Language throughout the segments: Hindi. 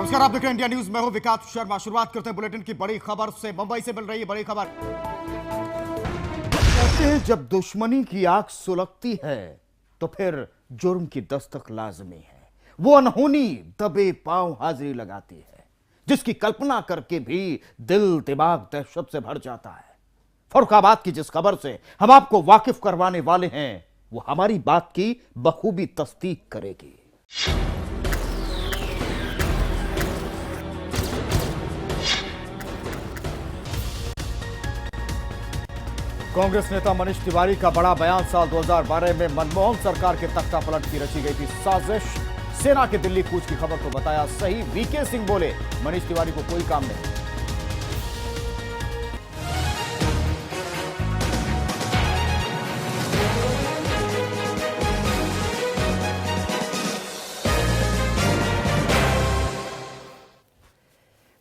नमस्कार, आप देख रहे हैं इंडिया न्यूज। मैं हूं विकास शर्मा। शुरुआत करते हैं बुलेटिन की बड़ी खबर से। मुंबई से मिल रही है बड़ी खबर। कहते हैं जब दुश्मनी की आग सुलगती है तो फिर जुर्म की दस्तक लाजमी है। वो अनहोनी दबे पांव हाजिरी लगाती है जिसकी कल्पना करके भी दिल दिमाग दहशत से भर जाता है। फर्रुखाबाद की जिस खबर से हम आपको वाकिफ करवाने वाले हैं वो हमारी बात की बखूबी तस्दीक करेगी। कांग्रेस नेता मनीष तिवारी का बड़ा बयान। साल 2012 में मनमोहन सरकार के तख्ता पलट की रची गई थी साजिश। सेना के दिल्ली कूच की खबर को बताया सही। वीके सिंह बोले मनीष तिवारी को कोई काम नहीं।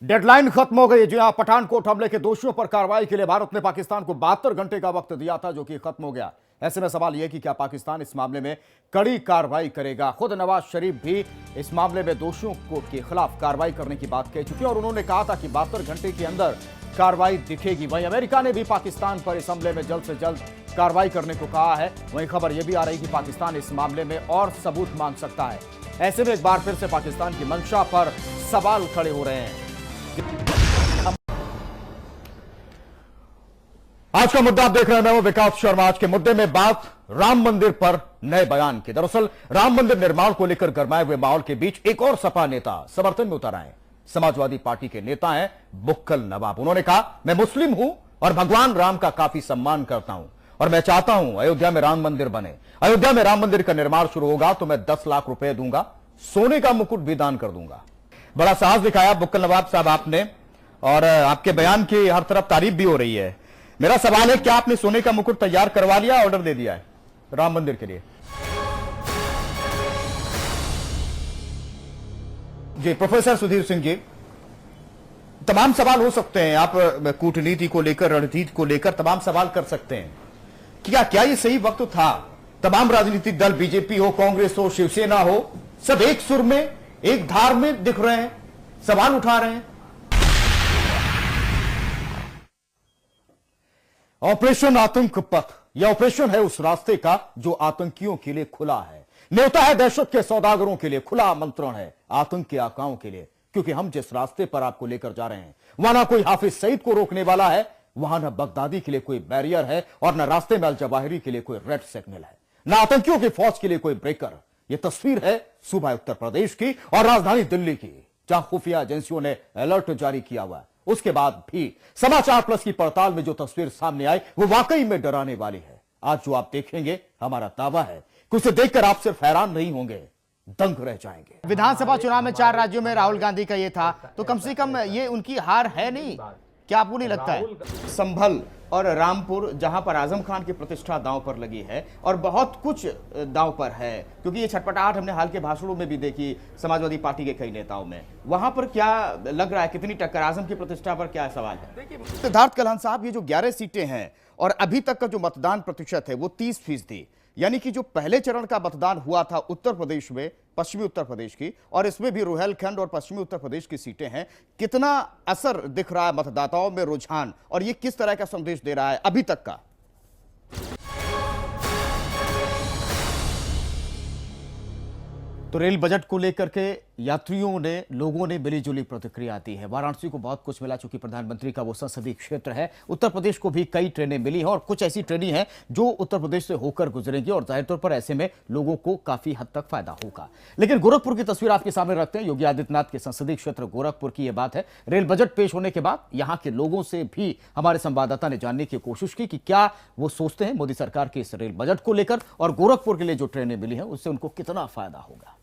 डेडलाइन खत्म हो गई। जी हां, पठानकोट हमले के दोषियों पर कार्रवाई के लिए भारत ने पाकिस्तान को 72 घंटे का वक्त दिया था जो कि खत्म हो गया। ऐसे में सवाल यह कि क्या पाकिस्तान इस मामले में कड़ी कार्रवाई करेगा। खुद नवाज शरीफ भी इस मामले में दोषियों के खिलाफ कार्रवाई करने की बात कह चुके हैं और उन्होंने कहा था कि 72 घंटे के अंदर कार्रवाई दिखेगी। वहीं अमेरिका ने भी पाकिस्तान पर इस हमले में जल्द से जल्द कार्रवाई करने को कहा है। वहीं खबर यह भी आ रही कि पाकिस्तान इस मामले में और सबूत मांग सकता है। ऐसे में एक बार फिर से पाकिस्तान की मंशा पर सवाल खड़े हो रहे हैं। आज का मुद्दा आप देख रहे हैं, मैं हूं विकास शर्मा। आज के मुद्दे में बात राम मंदिर पर नए बयान की। दरअसल राम मंदिर निर्माण को लेकर गरमाए हुए माहौल के बीच एक और सपा नेता समर्थन में उतर आए। समाजवादी पार्टी के नेता हैं बुक्कल नवाब। उन्होंने कहा, मैं मुस्लिम हूं और भगवान राम का काफी सम्मान करता हूं और मैं चाहता हूं अयोध्या में राम मंदिर बने। अयोध्या में राम मंदिर का निर्माण शुरू होगा तो मैं 10 लाख रुपए दूंगा, सोने का मुकुट भी दान कर दूंगा। बड़ा साहस दिखाया बुक्कल नवाब साहब आपने और आपके बयान की हर तरफ तारीफ भी हो रही है। मेरा सवाल है, क्या आपने सोने का मुकुट तैयार करवा लिया, ऑर्डर दे दिया है राम मंदिर के लिए? जी प्रोफेसर सुधीर सिंह जी, तमाम सवाल हो सकते हैं। आप कूटनीति को लेकर, रणनीति को लेकर तमाम सवाल कर सकते हैं। क्या ये सही वक्त था? तमाम राजनीतिक दल, बीजेपी हो, कांग्रेस हो, शिवसेना हो, सब एक सुर में, एक धार में दिख रहे हैं, सवाल उठा रहे हैं। ऑपरेशन आतंक पथ, यह ऑपरेशन है उस रास्ते का जो आतंकियों के लिए खुला है। न्योता है दहशत के सौदागरों के लिए, खुला आमंत्रण है आतंक के आकाओं के लिए। क्योंकि हम जिस रास्ते पर आपको लेकर जा रहे हैं वहां ना कोई हाफिज सईद को रोकने वाला है, वहां ना बगदादी के लिए कोई बैरियर है और ना रास्ते में अल जवाहिरी के लिए कोई रेड सिग्नल है, ना आतंकियों की फौज के लिए कोई ब्रेकर। यह तस्वीर है सूबा उत्तर प्रदेश की और राजधानी दिल्ली की, जहां खुफिया एजेंसियों ने अलर्ट जारी किया हुआ है। उसके बाद भी समाचार प्लस की पड़ताल में जो तस्वीर सामने आई वो वाकई में डराने वाली है। आज जो आप देखेंगे, हमारा दावा है कि उसे देखकर आप सिर्फ हैरान नहीं होंगे, दंग रह जाएंगे। विधानसभा चुनाव में 4 राज्यों में राहुल गांधी का ये था, तो कम से कम ये उनकी हार है नहीं? क्या आपको नहीं लगता है? संभल और रामपुर, जहां पर आजम खान की प्रतिष्ठा दांव पर लगी है और बहुत कुछ दांव पर है, क्योंकि ये छटपटाहट हमने हाल के भाषणों में भी देखी समाजवादी पार्टी के कई नेताओं में। वहां पर क्या लग रहा है, कितनी टक्कर? आजम की प्रतिष्ठा पर क्या सवाल है? देखिए सिद्धार्थ कलहन साहब, ये जो 11 सीटें हैं और अभी तक का जो मतदान प्रतिशत है वो 30%, यानी कि जो पहले चरण का मतदान हुआ था उत्तर प्रदेश में, पश्चिमी उत्तर प्रदेश की, और इसमें भी रुहेलखंड और पश्चिमी उत्तर प्रदेश की सीटें हैं। कितना असर दिख रहा है मतदाताओं में, रुझान, और ये किस तरह का संदेश दे रहा है अभी तक का? तो रेल बजट को लेकर के यात्रियों ने, लोगों ने मिलीजुली प्रतिक्रिया दी है। वाराणसी को बहुत कुछ मिला, चूंकि प्रधानमंत्री का वो संसदीय क्षेत्र है। उत्तर प्रदेश को भी कई ट्रेनें मिली हैं और कुछ ऐसी ट्रेनें हैं जो उत्तर प्रदेश से होकर गुजरेंगी और जाहिर तौर पर ऐसे में लोगों को काफी हद तक फायदा होगा। लेकिन गोरखपुर की तस्वीर आपके सामने रखते हैं। योगी आदित्यनाथ के संसदीय क्षेत्र गोरखपुर की यह बात है। रेल बजट पेश होने के बाद यहाँ के लोगों से भी हमारे संवाददाता ने जानने की कोशिश की कि क्या वो सोचते हैं मोदी सरकार के इस रेल बजट को लेकर और गोरखपुर के लिए जो ट्रेनें मिली हैं उससे उनको कितना फायदा होगा।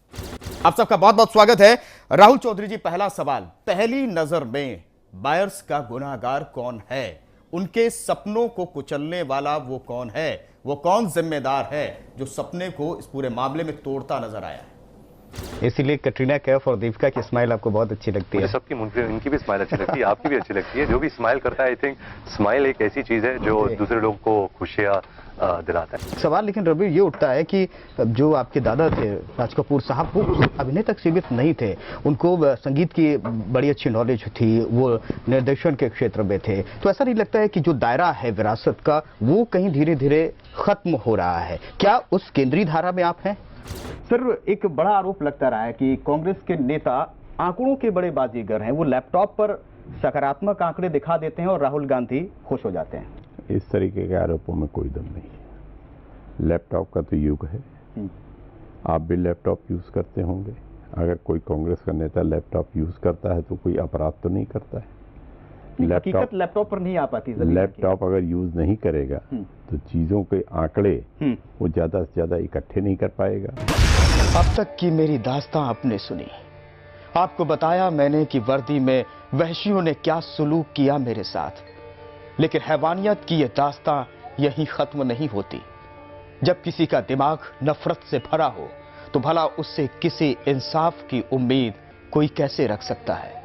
आप सबका बहुत बहुत स्वागत है। राहुल चौधरी जी, पहला सवाल, पहली नजर में बायर्स का गुनाहगार कौन है? उनके सपनों को कुचलने वाला वो कौन है? वो कौन जिम्मेदार है जो सपने को इस पूरे मामले में तोड़ता नजर आया है? इसीलिए कटरीना कैफ और दीपिका की स्माइल आपको बहुत अच्छी लगती है। सबकी इनकी भी स्माइल अच्छी लगती है, आपकी भी अच्छी लगती है। जो भी स्माइल करता है, आई थिंक स्माइल एक ऐसी चीज है जो दूसरे लोगों को खुशियां दिलाता है। सवाल लेकिन रवि ये उठता है कि जो आपके दादा थे राज कपूर साहब, वो अभिनय तक सीमित नहीं थे, उनको संगीत की बड़ी अच्छी नॉलेज थी, वो निर्देशन के क्षेत्र में थे। तो ऐसा नहीं लगता है कि जो दायरा है विरासत का वो कहीं धीरे धीरे खत्म हो रहा है? क्या उस केंद्रीय धारा में आप हैं? सर, एक बड़ा आरोप लगता रहा है कि कांग्रेस के नेता आंकड़ों के बड़े बाजीगर हैं। वो लैपटॉप पर सकारात्मक आंकड़े दिखा देते हैं और राहुल गांधी खुश हो जाते हैं। इस तरीके के आरोपों में कोई दम नहीं है। लैपटॉप का तो युग है, आप भी लैपटॉप यूज करते होंगे। अगर कोई कांग्रेस का नेता लैपटॉप यूज करता है तो कोई अपराध तो नहीं करता है। लैपटॉप पर नहीं आ पाती। लैपटॉप अगर यूज नहीं करेगा तो चीजों के आंकड़े वो ज्यादा से ज्यादा इकट्ठे नहीं कर पाएगा। अब तक की मेरी दास्तां आपने सुनी, आपको बताया मैंने कि वर्दी में वहशियों ने क्या सुलूक किया मेरे साथ। लेकिन हैवानियत की ये दास्तां यहीं खत्म नहीं होती। जब किसी का दिमाग नफरत से भरा हो तो भला उससे किसी इंसाफ की उम्मीद कोई कैसे रख सकता है?